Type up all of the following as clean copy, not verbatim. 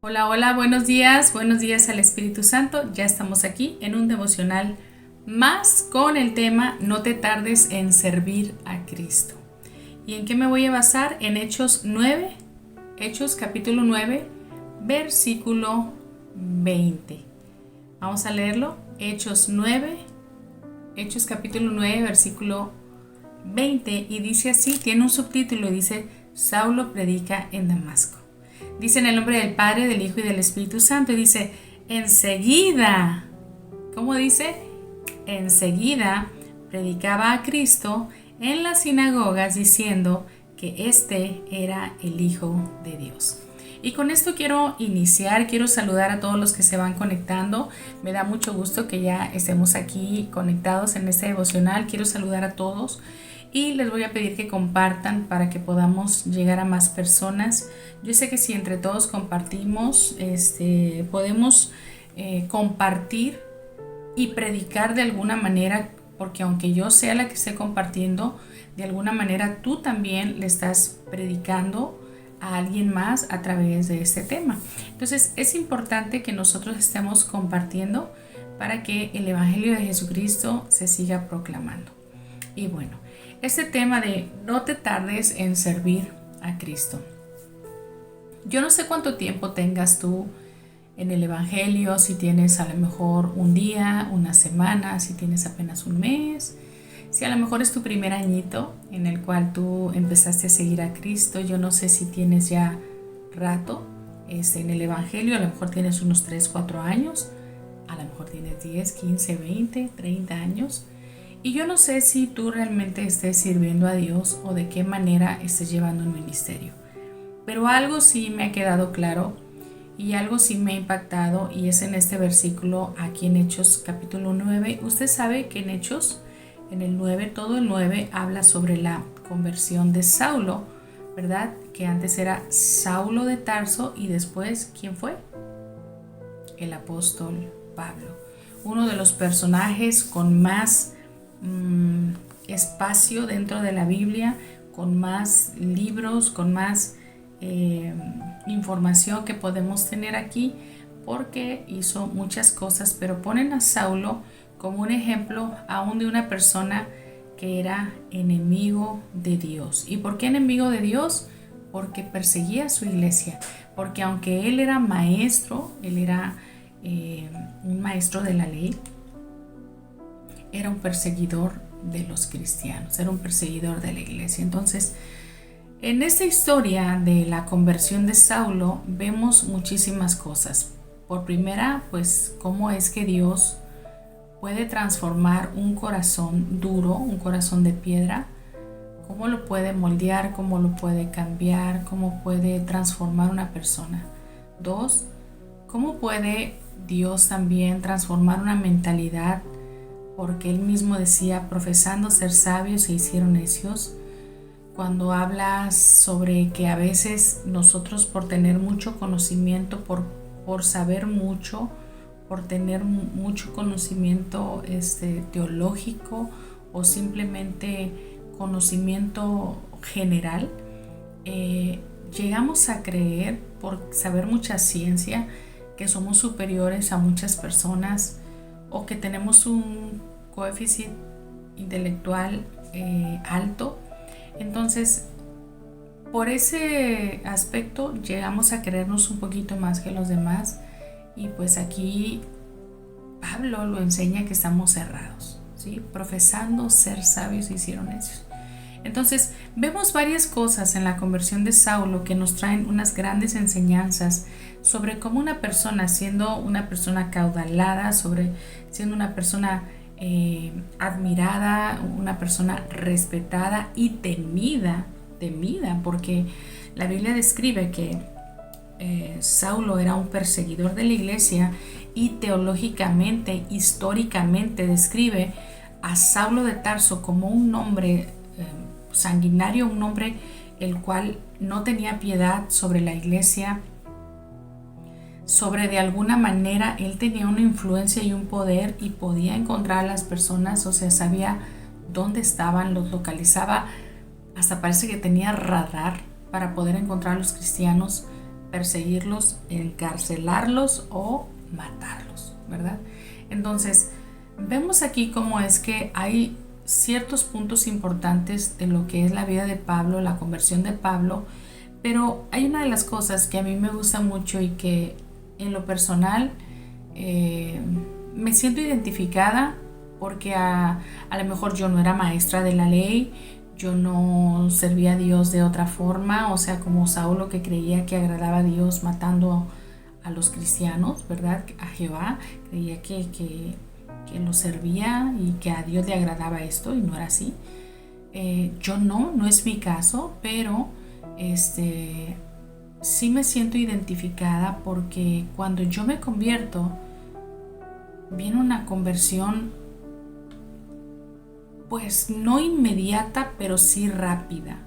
Hola, hola, buenos días al Espíritu Santo. Ya estamos aquí en un devocional más con el tema No te tardes en servir a Cristo. ¿Y en qué me voy a basar? En Hechos 9, Hechos capítulo 9, versículo 20. Vamos a leerlo. Hechos capítulo 9, versículo 20, y dice así, tiene un subtítulo y dice: Saulo predica en Damasco. Dice en el nombre del Padre, del Hijo y del Espíritu Santo, y dice: enseguida, ¿cómo dice? Enseguida predicaba a Cristo en las sinagogas diciendo que este era el Hijo de Dios. Y con esto quiero iniciar, quiero saludar a todos los que se van conectando. Me da mucho gusto que ya estemos aquí conectados en este devocional. Quiero saludar a todos y les voy a pedir que compartan para que podamos llegar a más personas. Yo sé que si entre todos compartimos, podemos compartir y predicar de alguna manera, porque aunque yo sea la que esté compartiendo, de alguna manera tú también le estás predicando a alguien más a través de este tema. Entonces es importante que nosotros estemos compartiendo para que el Evangelio de Jesucristo se siga proclamando. Y bueno, este tema de no te tardes en servir a Cristo. Yo no sé cuánto tiempo tengas tú en el Evangelio, si tienes a lo mejor un día, una semana, si tienes apenas un mes, si a lo mejor es tu primer añito en el cual tú empezaste a seguir a Cristo. Yo no sé si tienes ya rato en el Evangelio, a lo mejor tienes unos 3, 4 años, a lo mejor tienes 10, 15, 20, 30 años. Y yo no sé si tú realmente estés sirviendo a Dios o de qué manera estés llevando un ministerio. Pero algo sí me ha quedado claro y algo sí me ha impactado, y es en este versículo aquí en Hechos capítulo 9. Usted sabe que en Hechos, en el 9, todo el 9 habla sobre la conversión de Saulo, ¿verdad? Que antes era Saulo de Tarso y después, ¿quién fue? El apóstol Pablo. Uno de los personajes con más espacio dentro de la Biblia, con más libros, con más información que podemos tener aquí, porque hizo muchas cosas, pero ponen a Saulo como un ejemplo aún de una persona que era enemigo de Dios. ¿Y por qué enemigo de Dios? Porque perseguía a su iglesia, porque aunque él era maestro, él era un maestro de la ley, era un perseguidor de los cristianos, era un perseguidor de la iglesia. Entonces, en esta historia de la conversión de Saulo vemos muchísimas cosas. Por primera, pues, cómo es que Dios puede transformar un corazón duro, un corazón de piedra, cómo lo puede moldear, cómo lo puede cambiar, cómo puede transformar una persona. Dos, cómo puede Dios también transformar una mentalidad, porque él mismo decía: profesando ser sabios se hicieron necios. Cuando habla sobre que a veces nosotros, por tener mucho conocimiento, por saber mucho, por tener mucho conocimiento teológico o simplemente conocimiento general, llegamos a creer, por saber mucha ciencia, que somos superiores a muchas personas o que tenemos un coeficiente intelectual alto. Entonces, por ese aspecto llegamos a creernos un poquito más que los demás, y pues aquí Pablo lo enseña que estamos cerrados, ¿sí? Profesando ser sabios se hicieron necios. Entonces, vemos varias cosas en la conversión de Saulo que nos traen unas grandes enseñanzas sobre cómo una persona, siendo una persona caudalada, siendo una persona admirada, una persona respetada y temida, porque la Biblia describe que Saulo era un perseguidor de la iglesia, y teológicamente, históricamente describe a Saulo de Tarso como un hombre sanguinario, un hombre el cual no tenía piedad sobre la iglesia, sobre, de alguna manera él tenía una influencia y un poder y podía encontrar a las personas, o sea, sabía dónde estaban, los localizaba, hasta parece que tenía radar para poder encontrar a los cristianos perseguirlos, encarcelarlos o matarlos, ¿verdad? Entonces, vemos aquí cómo es que hay ciertos puntos importantes de lo que es la vida de Pablo, la conversión de Pablo, pero hay una de las cosas que a mí me gusta mucho y que en lo personal me siento identificada porque a lo mejor yo no era maestra de la ley, yo no servía a Dios de otra forma, o sea, como Saulo, que creía que agradaba a Dios matando a los cristianos, ¿verdad? A Jehová, creía que lo servía y que a Dios le agradaba esto, y no era así. Yo no es mi caso, pero sí me siento identificada porque cuando yo me convierto, viene una conversión, pues no inmediata, pero sí rápida.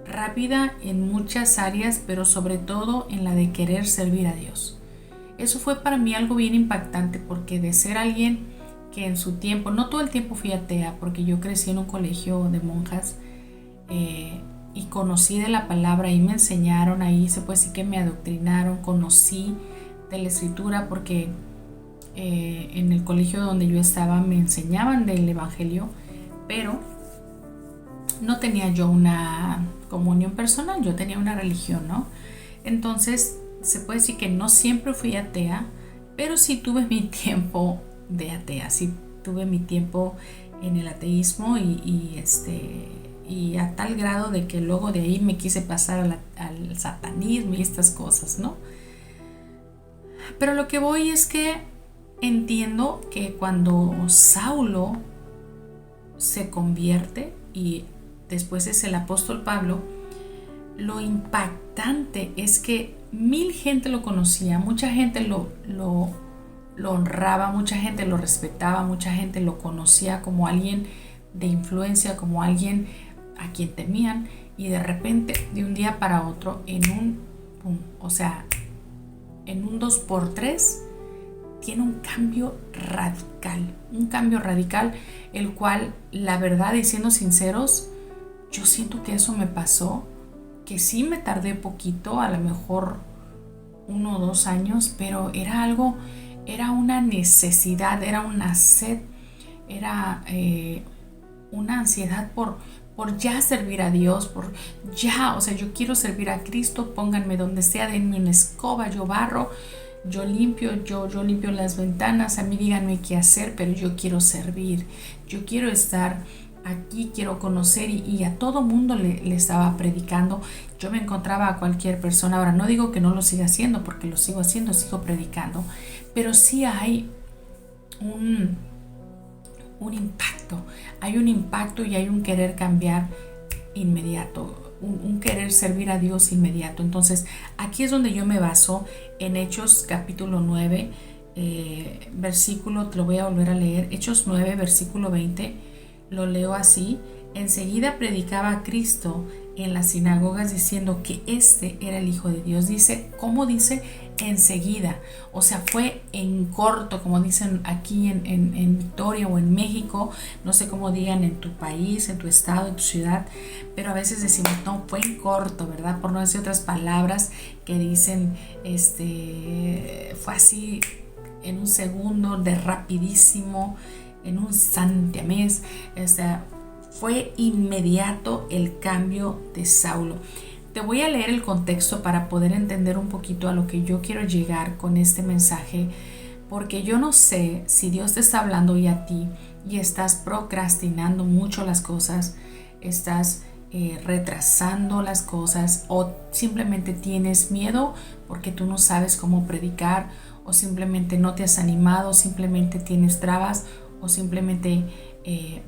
Rápida en muchas áreas, pero sobre todo en la de querer servir a Dios. Eso fue para mí algo bien impactante, porque de ser alguien que en su tiempo, no todo el tiempo fui atea, porque yo crecí en un colegio de monjas y conocí de la palabra y me enseñaron ahí, se puede decir que me adoctrinaron, conocí de la escritura, porque en el colegio donde yo estaba me enseñaban del evangelio, pero no tenía yo una comunión personal, yo tenía una religión, ¿no? Entonces, se puede decir que no siempre fui atea, pero sí tuve mi tiempo de atea, sí tuve mi tiempo en el ateísmo y a tal grado de que luego de ahí me quise pasar al satanismo y estas cosas, ¿no? Pero lo que voy es que entiendo que cuando Saulo se convierte y después es el apóstol Pablo, lo impactante es que 1000 gente lo conocía, mucha gente lo honraba, mucha gente lo respetaba, mucha gente lo conocía como alguien de influencia, como alguien a quien temían, y de repente, de un día para otro, en un 2x3, tiene un cambio radical, el cual, la verdad, y siendo sinceros, yo siento que eso me pasó, que sí me tardé poquito, a lo mejor 1 o 2 años, pero era una necesidad, era una sed, era una ansiedad por ya servir a Dios, yo quiero servir a Cristo, pónganme donde sea, denme una escoba, yo barro, yo limpio las ventanas, a mí díganme qué hacer, pero yo quiero servir, yo quiero estar aquí, quiero conocer, y a todo mundo le estaba predicando. Yo me encontraba a cualquier persona. Ahora no digo que no lo siga haciendo, porque lo sigo haciendo, sigo predicando, pero sí hay un impacto y hay un querer cambiar inmediato, un querer servir a Dios inmediato. Entonces aquí es donde yo me baso en Hechos capítulo 9, versículo, te lo voy a volver a leer, Hechos 9, versículo 20, lo leo así: enseguida predicaba a Cristo en las sinagogas diciendo que este era el Hijo de Dios. Dice, ¿cómo dice? Enseguida, o sea, fue en corto, como dicen aquí en Victoria o en México, no sé cómo digan en tu país, en tu estado, en tu ciudad, pero a veces decimos, no, fue en corto, ¿verdad? Por no decir otras palabras que dicen, fue así en un segundo, de rapidísimo, en un santiamés, fue inmediato el cambio de Saulo. Te voy a leer el contexto para poder entender un poquito a lo que yo quiero llegar con este mensaje, porque yo no sé si Dios te está hablando hoy a ti y estás procrastinando mucho las cosas, estás retrasando las cosas, o simplemente tienes miedo porque tú no sabes cómo predicar, o simplemente no te has animado, simplemente tienes trabas, o simplemente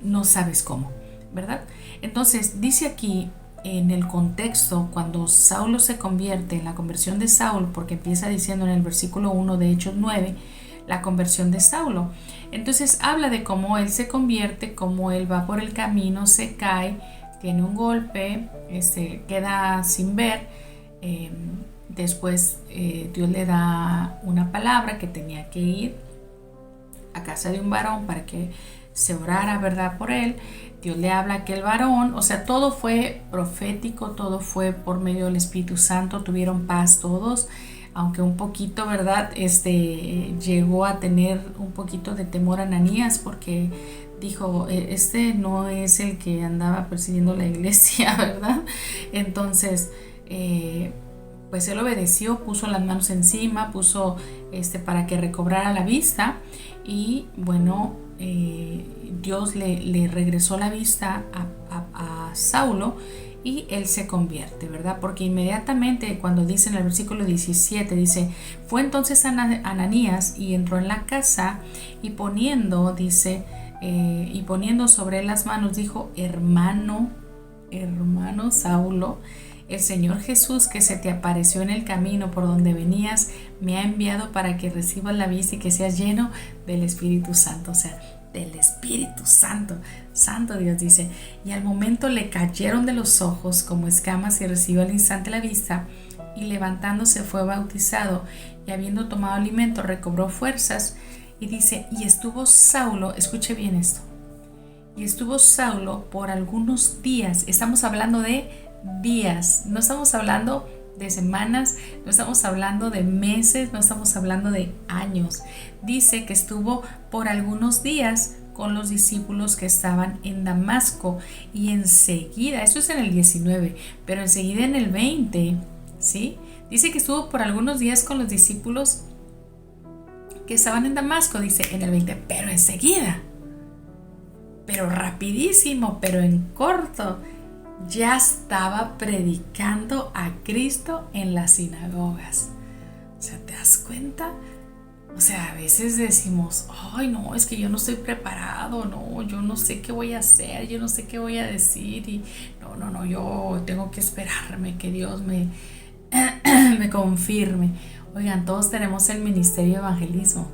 no sabes cómo, ¿verdad? Entonces dice aquí en el contexto, cuando Saulo se convierte, en la conversión de Saulo, porque empieza diciendo en el versículo 1 de Hechos 9, la conversión de Saulo. Entonces habla de cómo él se convierte, cómo él va por el camino, se cae, tiene un golpe, queda sin ver. Después Dios le da una palabra que tenía que ir a casa de un varón para que se orara, ¿verdad?, por él. Dios le habla a aquel varón, o sea, todo fue profético, todo fue por medio del Espíritu Santo, tuvieron paz todos, aunque un poquito, ¿verdad?, llegó a tener un poquito de temor a Ananías porque dijo, este no es el que andaba persiguiendo la iglesia, ¿verdad? Entonces, pues él obedeció, puso las manos encima, puso para que recobrara la vista y bueno, Dios le regresó la vista a Saulo y él se convierte, ¿verdad? Porque inmediatamente cuando dice en el versículo 17, dice, fue entonces Ananías y entró en la casa y poniendo, dice, y poniendo sobre él las manos, dijo, hermano Saulo, el Señor Jesús que se te apareció en el camino por donde venías, me ha enviado para que recibas la vista y que seas lleno del Espíritu Santo. O sea, del Espíritu Santo. Santo Dios, dice. Y al momento le cayeron de los ojos como escamas y recibió al instante la vista. Y levantándose fue bautizado. Y habiendo tomado alimento recobró fuerzas. Y dice, y estuvo Saulo, escuche bien esto. Y estuvo Saulo por algunos días. Estamos hablando de días, no estamos hablando de semanas, no estamos hablando de meses, no estamos hablando de años. Dice que estuvo por algunos días con los discípulos que estaban en Damasco y enseguida, esto es en el 19, pero enseguida en el 20, ¿sí? Dice que estuvo por algunos días con los discípulos que estaban en Damasco, dice en el 20, pero enseguida, pero rapidísimo, pero en corto, ya estaba predicando a Cristo en las sinagogas. O sea, ¿te das cuenta? O sea, a veces decimos, ay no, es que yo no estoy preparado, no, yo no sé qué voy a hacer, yo no sé qué voy a decir y no, yo tengo que esperarme que Dios me confirme. Oigan, todos tenemos el ministerio de evangelismo,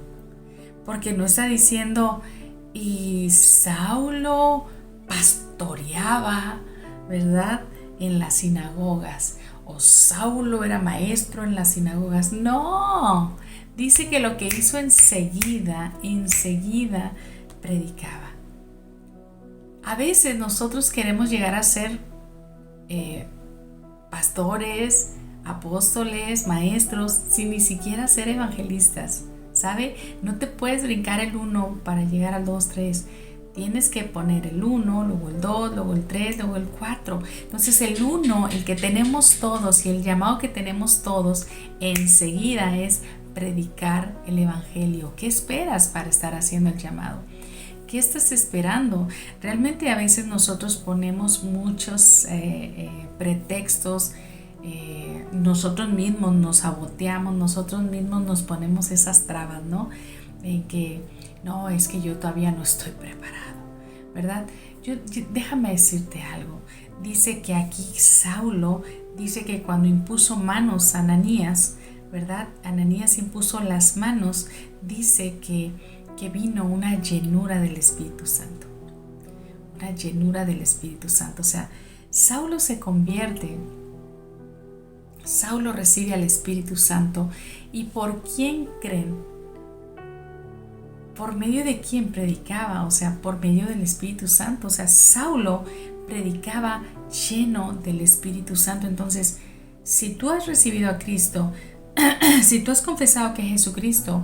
porque no está diciendo, y Saulo pastoreaba, ¿verdad?, en las sinagogas, o Saulo era maestro en las sinagogas. No, dice que lo que hizo enseguida predicaba. A veces nosotros queremos llegar a ser pastores, apóstoles, maestros, sin ni siquiera ser evangelistas, ¿sabe? No te puedes brincar el 1 para llegar al 2, 3. Tienes que poner el 1, luego el 2, luego el 3, luego el 4. Entonces el 1, el que tenemos todos y el llamado que tenemos todos, enseguida es predicar el evangelio. ¿Qué esperas para estar haciendo el llamado? ¿Qué estás esperando? Realmente a veces nosotros ponemos muchos pretextos, nosotros mismos nos saboteamos, nosotros mismos nos ponemos esas trabas, ¿no? En que no, es que yo todavía no estoy preparado, ¿verdad? Déjame decirte algo. Dice que aquí Saulo, dice que cuando impuso manos a Ananías, ¿verdad? Ananías impuso las manos, dice que vino una llenura del Espíritu Santo. Una llenura del Espíritu Santo. O sea, Saulo se convierte, Saulo recibe al Espíritu Santo. ¿Y por quién creen? ¿Por medio de quién predicaba? O sea, por medio del Espíritu Santo. O sea, Saulo predicaba lleno del Espíritu Santo. Entonces, si tú has recibido a Cristo, si tú has confesado que Jesucristo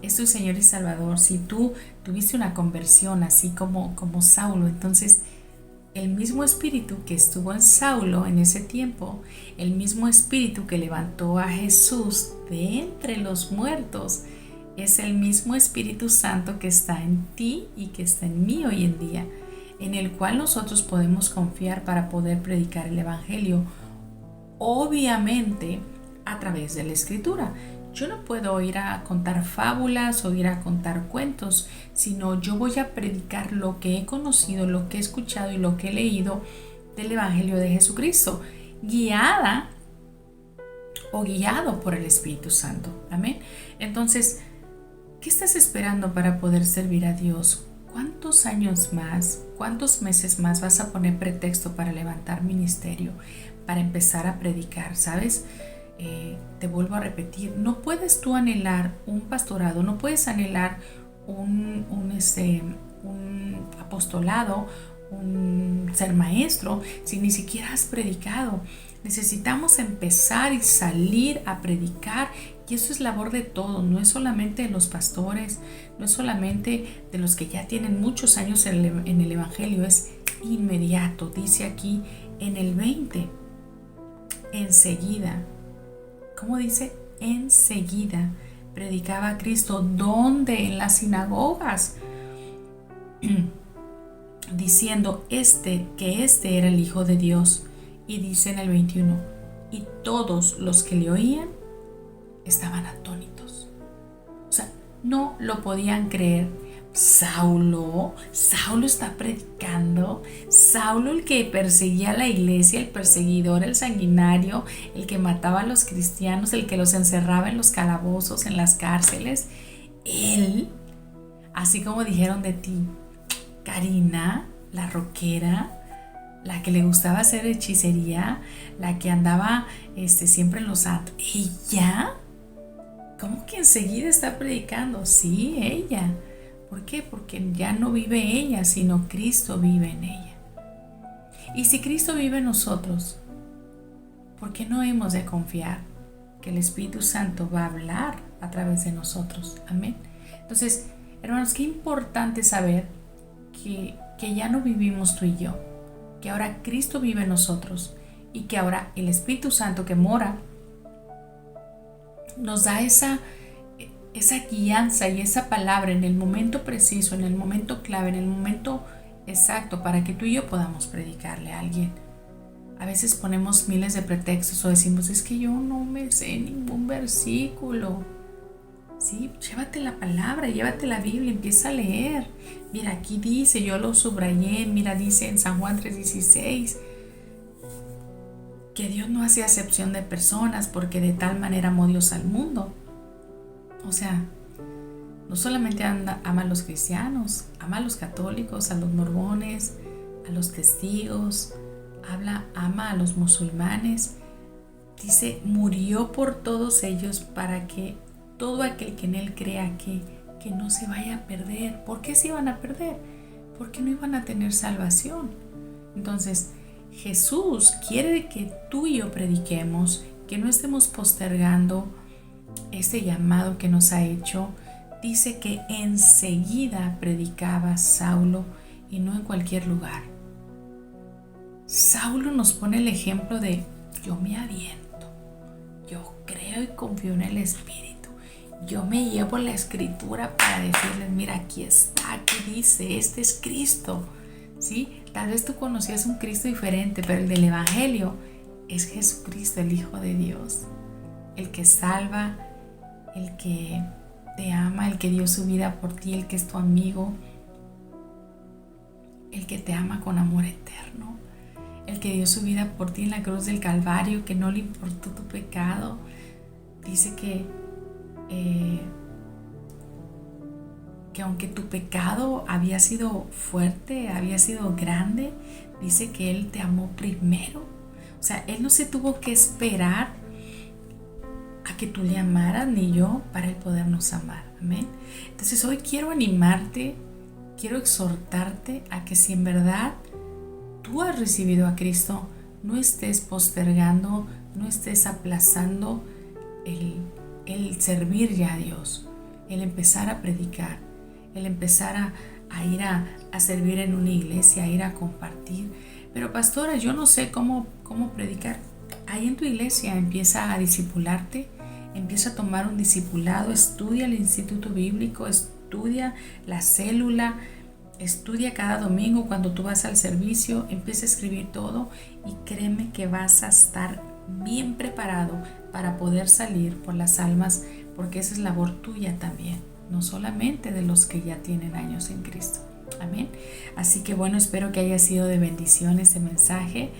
es tu Señor y Salvador, si tú tuviste una conversión así como Saulo, entonces el mismo Espíritu que estuvo en Saulo en ese tiempo, el mismo Espíritu que levantó a Jesús de entre los muertos, es el mismo Espíritu Santo que está en ti y que está en mí hoy en día, en el cual nosotros podemos confiar para poder predicar el Evangelio, obviamente a través de la Escritura. Yo no puedo ir a contar fábulas o ir a contar cuentos, sino yo voy a predicar lo que he conocido, lo que he escuchado y lo que he leído del Evangelio de Jesucristo, guiada o guiado por el Espíritu Santo. Amén. Entonces, ¿qué estás esperando para poder servir a Dios? ¿Cuántos años más, cuántos meses más vas a poner pretexto para levantar ministerio, para empezar a predicar? ¿Sabes? Te vuelvo a repetir, no puedes tú anhelar un pastorado, no puedes anhelar un apostolado, un ser maestro, si ni siquiera has predicado? Necesitamos empezar y salir a predicar, y eso es labor de todos, no es solamente de los pastores, no es solamente de los que ya tienen muchos años en el Evangelio, es inmediato. Dice aquí en el 20, enseguida. ¿Cómo dice? Enseguida predicaba a Cristo. ¿Dónde? En las sinagogas, diciendo que este era el Hijo de Dios. Y dice en el 21, y todos los que le oían estaban atónitos. O sea, no lo podían creer. Saulo está predicando. Saulo, el que perseguía a la iglesia, el perseguidor, el sanguinario, el que mataba a los cristianos, el que los encerraba en los calabozos, en las cárceles. Él, así como dijeron de ti, Karina, la rockera, la que le gustaba hacer hechicería, la que andaba siempre en los antros, ella, ¿cómo que enseguida está predicando? Sí, ella. ¿Por qué? Porque ya no vive ella, sino Cristo vive en ella. Y si Cristo vive en nosotros, ¿por qué no hemos de confiar que el Espíritu Santo va a hablar a través de nosotros? Amén. Entonces, hermanos, qué importante saber que ya no vivimos tú y yo, que ahora Cristo vive en nosotros y que ahora el Espíritu Santo que mora nos da esa guianza y esa palabra en el momento preciso, en el momento clave, en el momento exacto, para que tú y yo podamos predicarle a alguien. A veces ponemos miles de pretextos o decimos, es que yo no me sé ningún versículo. Sí, llévate la palabra, llévate la Biblia, empieza a leer. Mira, aquí dice, yo lo subrayé, mira, dice en San Juan 3:16, que Dios no hace acepción de personas, porque de tal manera amó Dios al mundo. O sea, no solamente ama a los cristianos, ama a los católicos, a los mormones, a los testigos, ama a los musulmanes. Dice, murió por todos ellos para que todo aquel que en él crea que no se vaya a perder. ¿Por qué se iban a perder? Porque no iban a tener salvación. Entonces, Jesús quiere que tú y yo prediquemos, que no estemos postergando este llamado que nos ha hecho. Dice que enseguida predicaba Saulo y no en cualquier lugar. Saulo nos pone el ejemplo de yo me aviento, yo creo y confío en el Espíritu. Yo me llevo la escritura para decirles, mira, aquí está, aquí dice, este es Cristo. ¿Sí? Tal vez tú conocías un Cristo diferente, pero el del Evangelio es Jesucristo, el Hijo de Dios. El que salva, el que te ama, el que dio su vida por ti, el que es tu amigo, el que te ama con amor eterno, el que dio su vida por ti en la cruz del Calvario, que no le importó tu pecado. Dice que aunque tu pecado había sido fuerte, había sido grande, dice que Él te amó primero. O sea, Él no se tuvo que esperar a que tú le amaras ni yo para Él podernos amar. Amén. Entonces hoy quiero animarte, quiero exhortarte a que si en verdad tú has recibido a Cristo, no estés postergando, no estés aplazando el servir ya a Dios, el empezar a predicar, el empezar a ir a servir en una iglesia, a ir a compartir. Pero pastora, yo no sé cómo predicar. Ahí en tu iglesia empieza a discipularte, empieza a tomar un discipulado, estudia el instituto bíblico, estudia la célula, estudia cada domingo cuando tú vas al servicio, empieza a escribir todo y créeme que vas a estar bien preparado para poder salir por las almas, porque esa es labor tuya también, no solamente de los que ya tienen años en Cristo. Amén. Así que bueno, espero que haya sido de bendición este mensaje,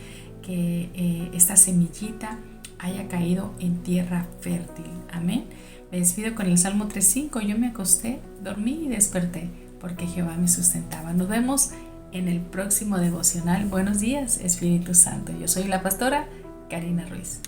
que esta semillita haya caído en tierra fértil. Amén. Me despido con el Salmo 3:5. Yo me acosté, dormí y desperté, porque Jehová me sustentaba. Nos vemos en el próximo devocional. Buenos días, Espíritu Santo. Yo soy la pastora Karina Ruiz.